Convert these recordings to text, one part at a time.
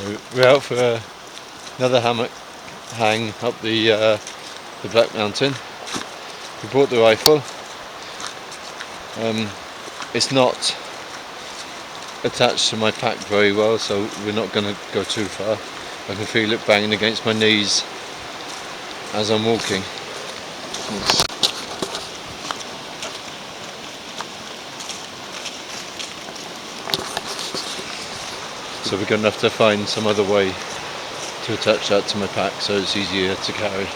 We're out for another hammock hang up the Black Mountain. We brought the rifle. It's not attached to my pack very well, so we're not going to go too far. I can feel it banging against my knees as I'm walking. So we're going to have to find some other way to attach that to my pack so it's easier to carry.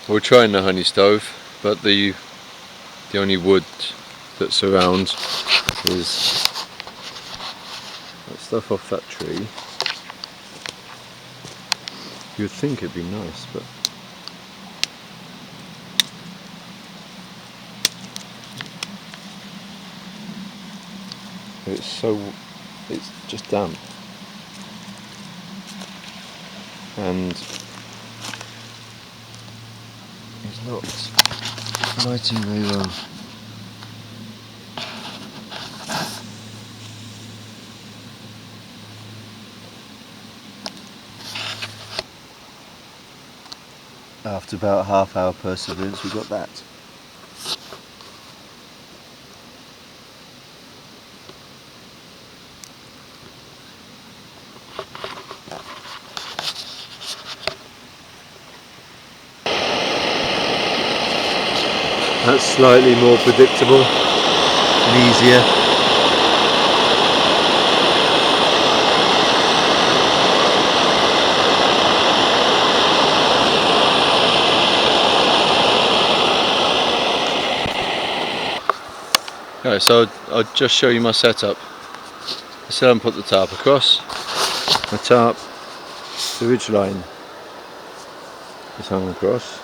We're trying the honey stove, but the only wood that's around is that stuff off that tree. You'd think it'd be nice, but it's just damp, and it's not lighting very well. After about a half-hour perseverance, we got that. That's slightly more predictable and easier. Alright, so I'll just show you my setup. I still haven't put the tarp across. My tarp, the ridge line is hung across,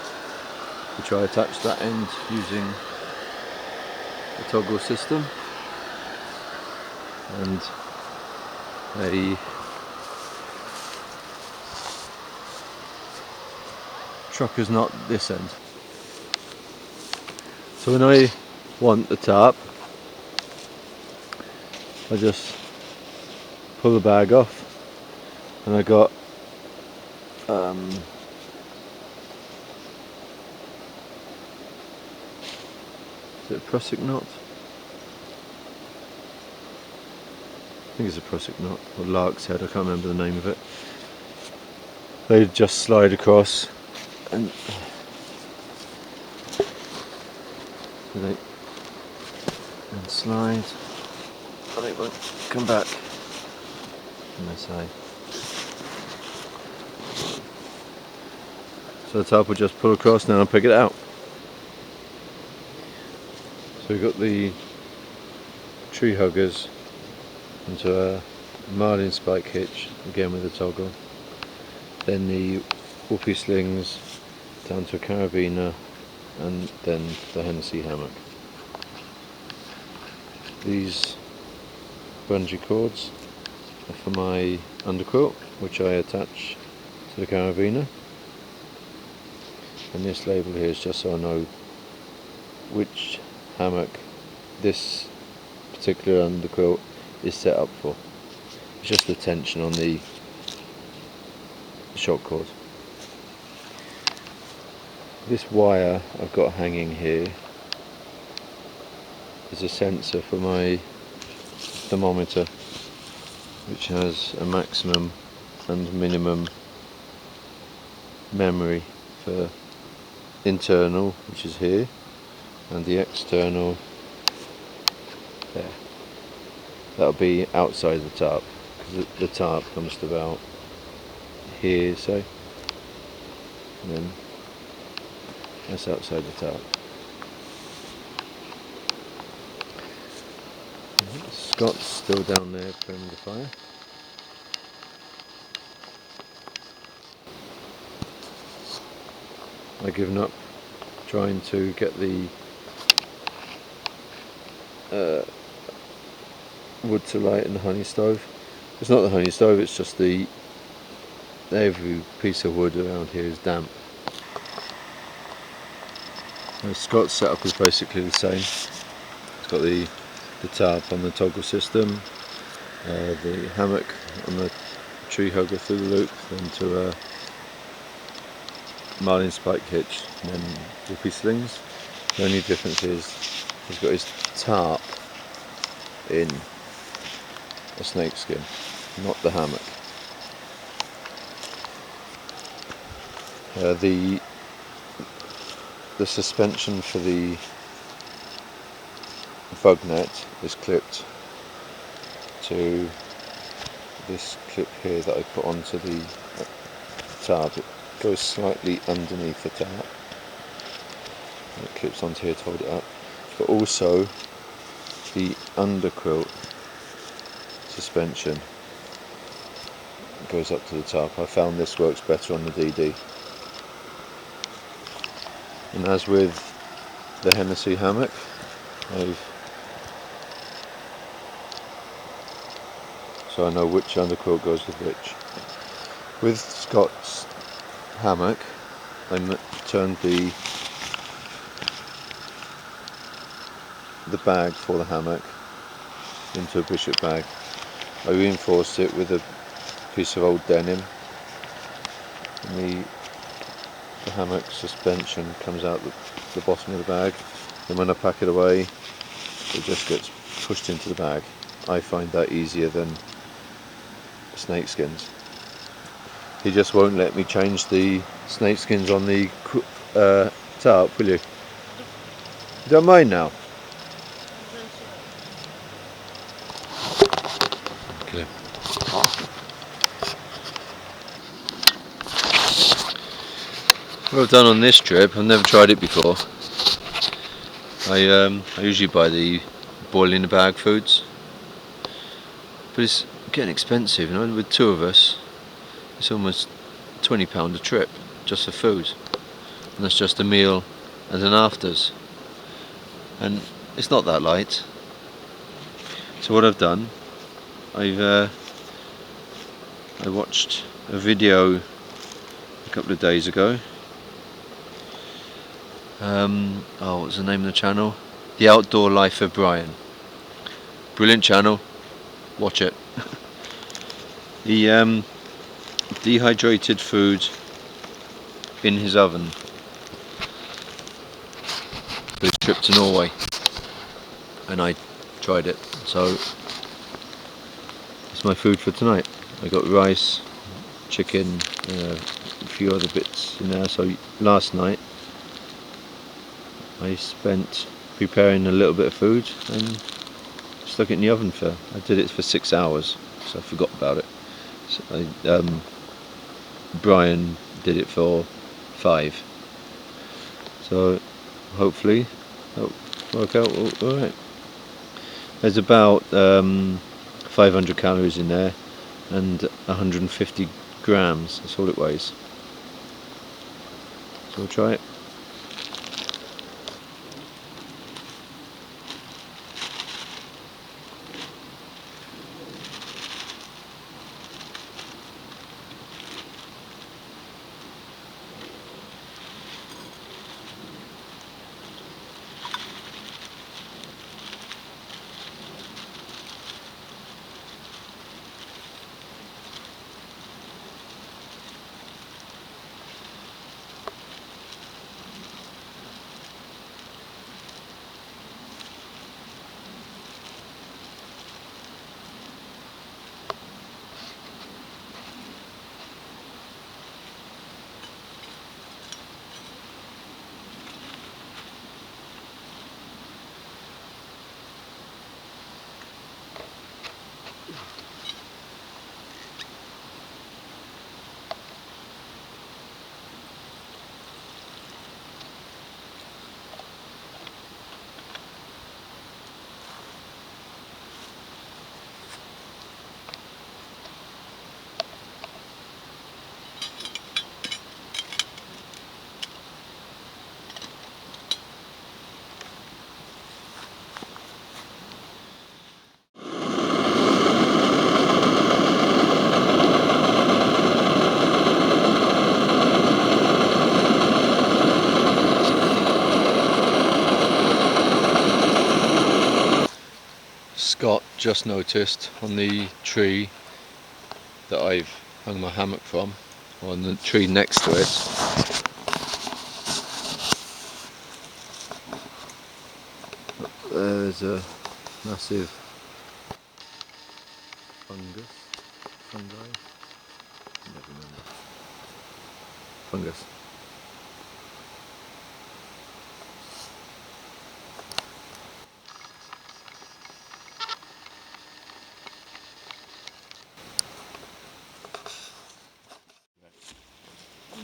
which I attach that end using the toggle system, and a trucker's knot this end. So when I want the tarp, I just pull the bag off and I got is it a Prusik knot? I think it's a Prusik knot, or lark's head, I can't remember the name of it. They just slide across and slide, but they won't come back unless I. So the tarp will just pull across now and pick it out. So we've got the tree huggers into a marlin spike hitch, again with a toggle. Then the whoopee slings down to a carabiner, and then the Hennessy hammock. These bungee cords are for my underquilt, which I attach to the carabiner. And this label here is just so I know which hammock this particular underquilt is set up for. It's just the tension on the shock cord. This wire I've got hanging here is a sensor for my thermometer, which has a maximum and minimum memory for internal, which is here, and the external there. That'll be outside the tarp, because the tarp comes to about here, say, and then that's outside the tarp. Scott's still down there playing the fire. I've given up trying to get the wood to light in the honey stove. It's not the honey stove, it's just every piece of wood around here is damp. Scott's setup is basically the same. It's got the tarp on the toggle system, the hammock on the tree hugger through the loop, then to a marlin spike hitch, and then whoopee slings. The only difference is he's got his tarp in a snakeskin, not the hammock. The suspension for the bug net is clipped to this clip here that I put onto the tarp. It goes slightly underneath the tarp and it clips onto here to hold it up, but also the underquilt suspension goes up to the tarp. I found this works better on the DD. And as with the Hennessy hammock, so I know which underquilt goes with which. With Scott's hammock, I turned the bag for the hammock into a bishop bag. I reinforced it with a piece of old denim, and the hammock suspension comes out the bottom of the bag, and when I pack it away it just gets pushed into the bag. I find that easier than snake skins. He just won't let me change the snake skins on the tarp, will you? You don't mind now? Okay. What I've done on this trip, I've never tried it before. I usually buy the boil in the bag foods, but it's getting expensive, you know. With two of us, it's almost £20 a trip just for food, and that's just a meal and an afters, and it's not that light. So what I've done, I watched a video a couple of days ago. What was the name of the channel? The Outdoor Life of Brian. Brilliant channel. Watch it. He dehydrated food in his oven for his trip to Norway, and I tried it, so it's my food for tonight. I got rice, chicken, a few other bits in there. So last night I spent preparing a little bit of food and stuck it in the oven I did it for 6 hours, so I forgot about it. So Brian did it for 5, so hopefully that'll work out alright. There's about 500 calories in there and 150 grams, that's all it weighs. So we'll try it. Scott just noticed on the tree that I've hung my hammock from, or on the tree next to it, there's a massive fungi, never remember, fungus.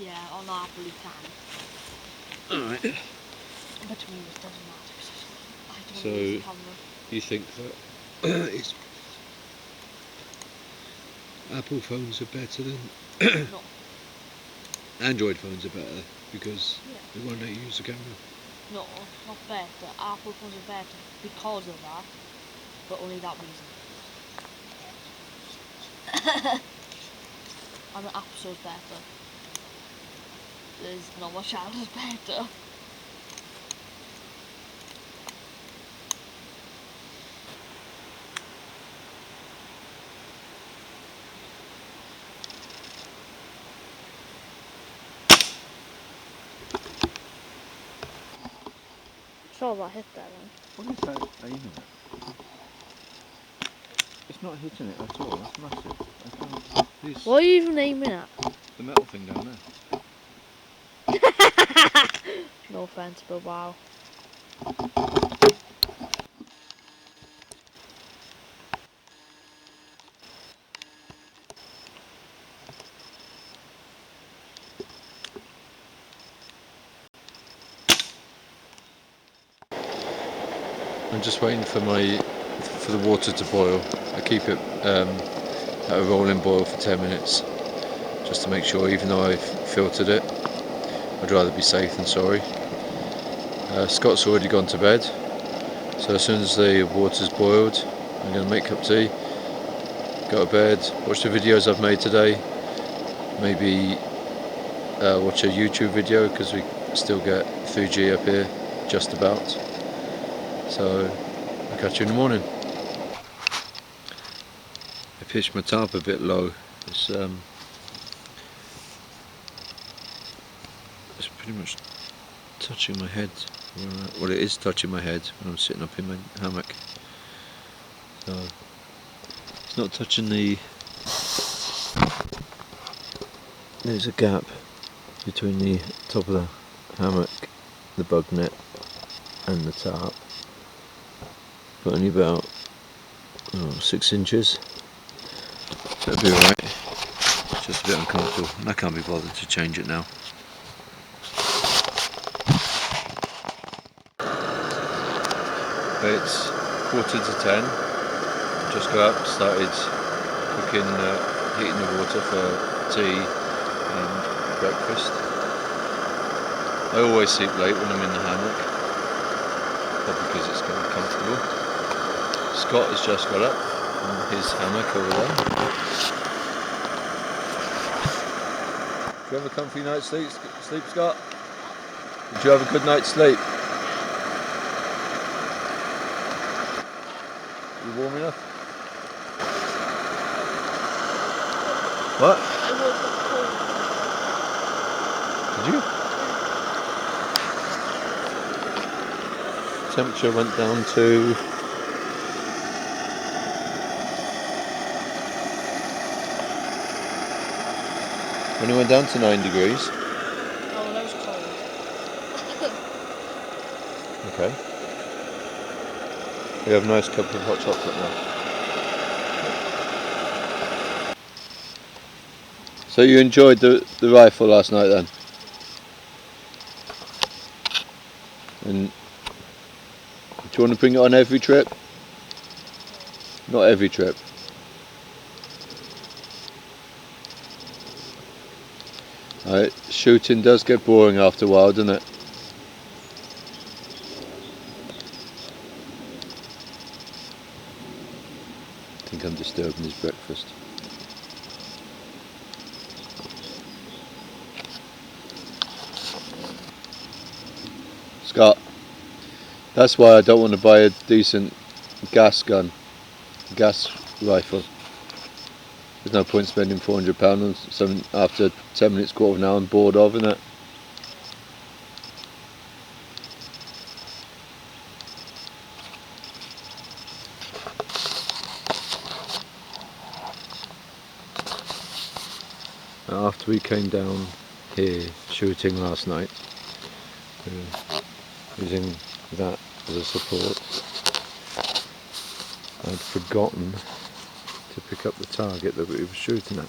Yeah, on apple you can. Alright. But to me it doesn't matter because I don't So use the camera. you think that it's Apple phones are better than No. Android phones are better because Yeah. they won't let you use the camera? No, not better. Apple phones are better because of that, but only that reason. And the App Store's better. There's not much else is better. Sure, I hit that one. What is that aiming at? It's not hitting it at all, that's massive. I can't. This, What are you even aiming at? the metal thing down there. No offense, but wow. I'm just waiting for the water to boil. I keep it at a rolling boil for 10 minutes just to make sure, even though I've filtered it. I'd rather be safe than sorry. Scott's already gone to bed, so as soon as the water's boiled I'm going to make a cup of tea, go to bed, watch the videos I've made today, maybe watch a YouTube video because we still get 3G up here just about. So I'll catch you in the morning. I pitched my tarp a bit low. It's it's pretty much touching my head. Well, it is touching my head when I'm sitting up in my hammock. So it's not touching the. There's a gap between the top of the hammock, the bug net, and the tarp, but only about 6 inches. So it'll be alright. It's just a bit uncomfortable, and I can't be bothered to change it now. It's 9:45. Just got up, started cooking, heating the water for tea and breakfast. I always sleep late when I'm in the hammock, probably because it's kind of comfortable. Scott has just got up from his hammock over there. Did you have a comfy night's sleep, Scott? Did you have a good night's sleep? You warm enough? What? Did you? Temperature went down to only went down to 9 degrees. Oh, that was cold. Okay. We have a nice cup of hot chocolate now. So you enjoyed the rifle last night then? And do you want to bring it on every trip? Not every trip. Shooting does get boring after a while, doesn't it? I think I'm disturbing his breakfast. Scott, that's why I don't want to buy a decent gas rifle. There's no point spending £400 on something after 10 minutes, quarter of an hour I'm bored of, isn't it? After we came down here shooting last night, using that as a support, I'd forgotten to pick up the target that we were shooting at.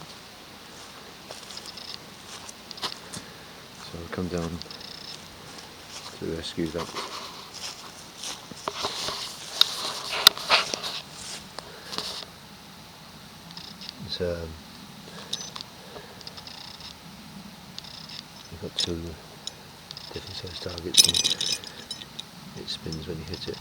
So I'll come down to rescue that. It's, you've got 2 different size targets and it spins when you hit it.